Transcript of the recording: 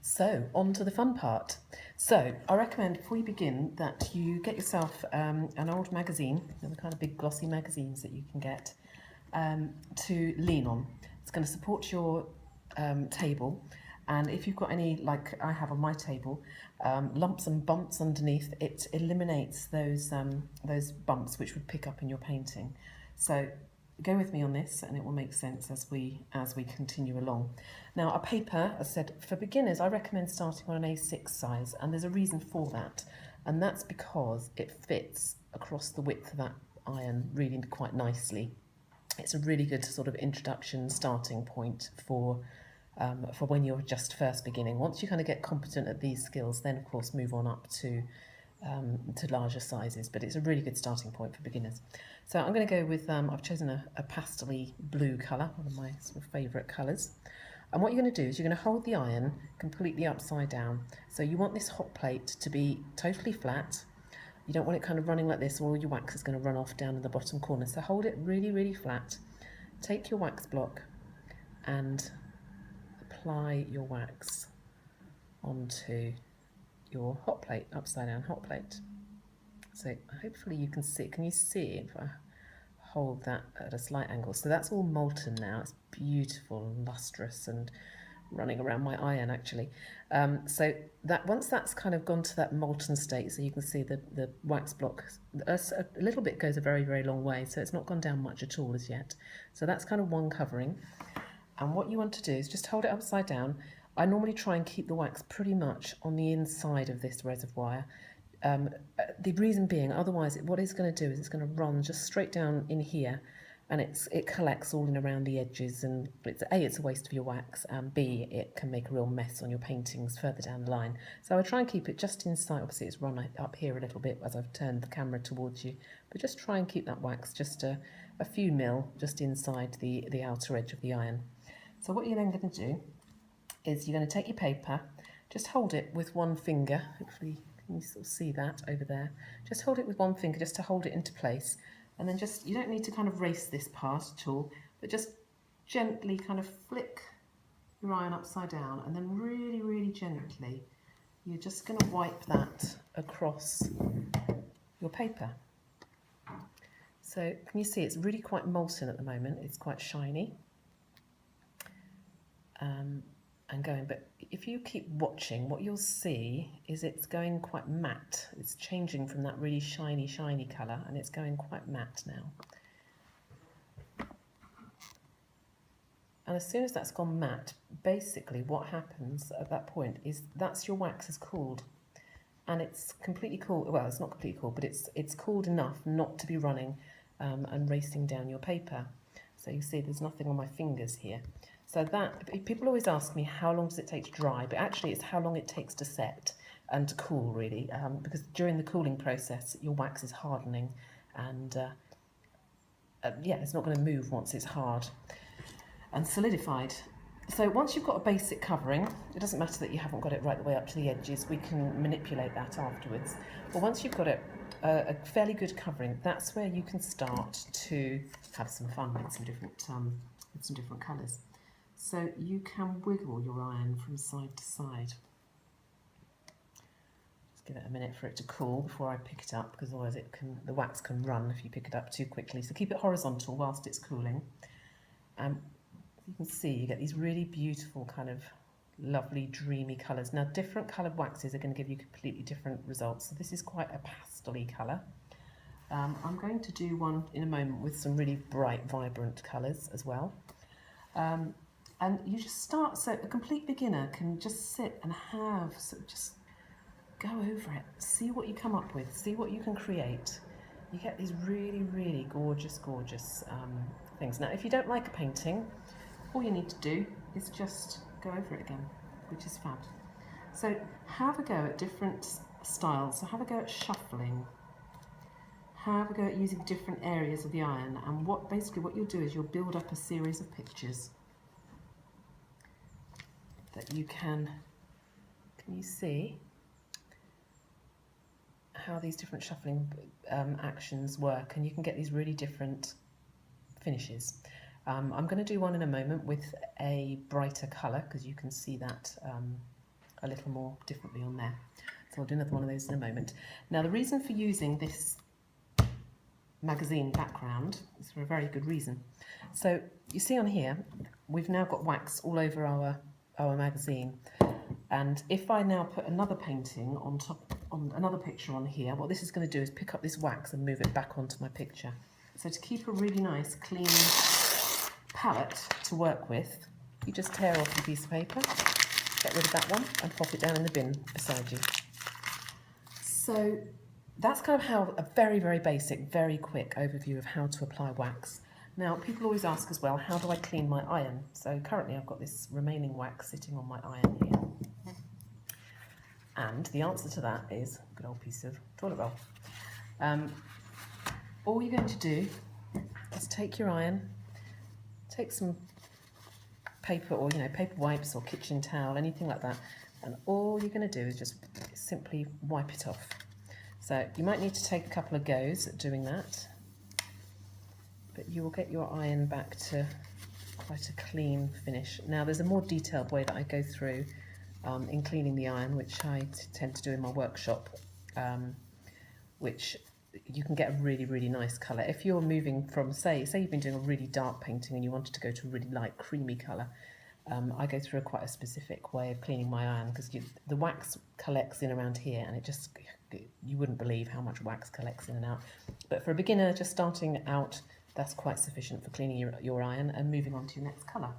So, on to the fun part. So, I recommend before you begin that you get yourself an old magazine, the kind of big glossy magazines that you can get, to lean on. It's going to support your table, and if you've got any, like I have on my table, lumps and bumps underneath, it eliminates those bumps which would pick up in your painting. So go with me on this and it will make sense as we continue along. Now, a paper, as I said, for beginners I recommend starting on an A6 size, and there's a reason for that, and that's because it fits across the width of that iron really quite nicely. It's a really good sort of introduction starting point for when you're just first beginning. Once you kind of get competent at these skills, then of course move on up to larger sizes, but it's a really good starting point for beginners. So I'm going to go with, I've chosen a pastel-y blue colour, one of my sort of favourite colours. And what you're going to do is you're going to hold the iron completely upside down. So you want this hot plate to be totally flat. You don't want it kind of running like this, or all your wax is going to run off down in the bottom corner. So hold it really, really flat. Take your wax block and apply your wax onto your hot plate, upside down hot plate. So hopefully you can see, can you see if I hold that at a slight angle? So that's all molten now, it's beautiful and lustrous and running around my iron actually. So that once that's kind of gone to that molten state, so you can see the wax block, a little bit goes a very, very long way, so it's not gone down much at all as yet. So that's kind of one covering. And what you want to do is just hold it upside down. I normally try and keep the wax pretty much on the inside of this reservoir. The reason being, otherwise what it's going to do is it's going to run just straight down in here, and it collects all in around the edges, and it's a waste of your wax, and B, it can make a real mess on your paintings further down the line. So I try and keep it just inside. Obviously it's run up here a little bit as I've turned the camera towards you, but just try and keep that wax just a few mil just inside the outer edge of the iron. So what you're then going to do is you're going to take your paper, just hold it with one finger, hopefully you sort of see that over there, just hold it with one finger just to hold it into place, and then just, you don't need to kind of race this part at all, but just gently kind of flick your iron upside down, and then really, really gently you're just going to wipe that across your paper. So can you see it's really quite molten at the moment, it's quite shiny. And going, but if you keep watching, what you'll see is it's going quite matte. It's changing from that really shiny, shiny colour, and it's going quite matte now. And as soon as that's gone matte, basically what happens at that point is that's your wax has cooled. And it's completely cool, well, it's not completely cool, but it's cooled enough not to be running and racing down your paper. So you see there's nothing on my fingers here. So that, people always ask me how long does it take to dry, but actually it's how long it takes to set and to cool really, because during the cooling process your wax is hardening, and yeah, it's not going to move once it's hard and solidified. So once you've got a basic covering, it doesn't matter that you haven't got it right the way up to the edges, we can manipulate that afterwards. But once you've got it, a fairly good covering, that's where you can start to have some fun with some different colours. So you can wiggle your iron from side to side. Just give it a minute for it to cool before I pick it up, because otherwise the wax can run if you pick it up too quickly. So keep it horizontal whilst it's cooling. You can see you get these really beautiful kind of lovely dreamy colours. Now different coloured waxes are going to give you completely different results. So this is quite a pastel-y colour. I'm going to do one in a moment with some really bright, vibrant colours as well. And you just start, so a complete beginner can just sit and have, just go over it, see what you come up with, see what you can create. You get these really, really gorgeous, gorgeous things. Now, if you don't like a painting, all you need to do is just go over it again, which is fab. So have a go at different styles. So have a go at shuffling. Have a go at using different areas of the iron, and basically what you'll do is you'll build up a series of pictures that you can you see how these different shuffling actions work, and you can get these really different finishes. I'm going to do one in a moment with a brighter colour, because you can see that a little more differently on there. So I'll do another one of those in a moment. Now the reason for using this magazine background is for a very good reason. So you see on here, we've now got wax all over our magazine. And if I now put another painting on top, on another picture on here, what this is going to do is pick up this wax and move it back onto my picture. So to keep a really nice, clean palette to work with, you just tear off your piece of paper, get rid of that one, and pop it down in the bin beside you. So that's kind of how a very, very basic, very quick overview of how to apply wax. Now, people always ask as well, how do I clean my iron? So currently I've got this remaining wax sitting on my iron here. And the answer to that is a good old piece of toilet roll. All you're going to do is take your iron, take some paper or, paper wipes or kitchen towel, anything like that, and all you're going to do is just simply wipe it off. So you might need to take a couple of goes at doing that, but you will get your iron back to quite a clean finish. Now there's a more detailed way that I go through in cleaning the iron, which I tend to do in my workshop, which you can get a really, really nice colour. If you're moving from, say you've been doing a really dark painting and you wanted to go to a really light creamy colour, I go through quite a specific way of cleaning my iron, because the wax collects in around here, and you wouldn't believe how much wax collects in and out. But for a beginner just starting out, that's quite sufficient for cleaning your iron and moving on to your next colour.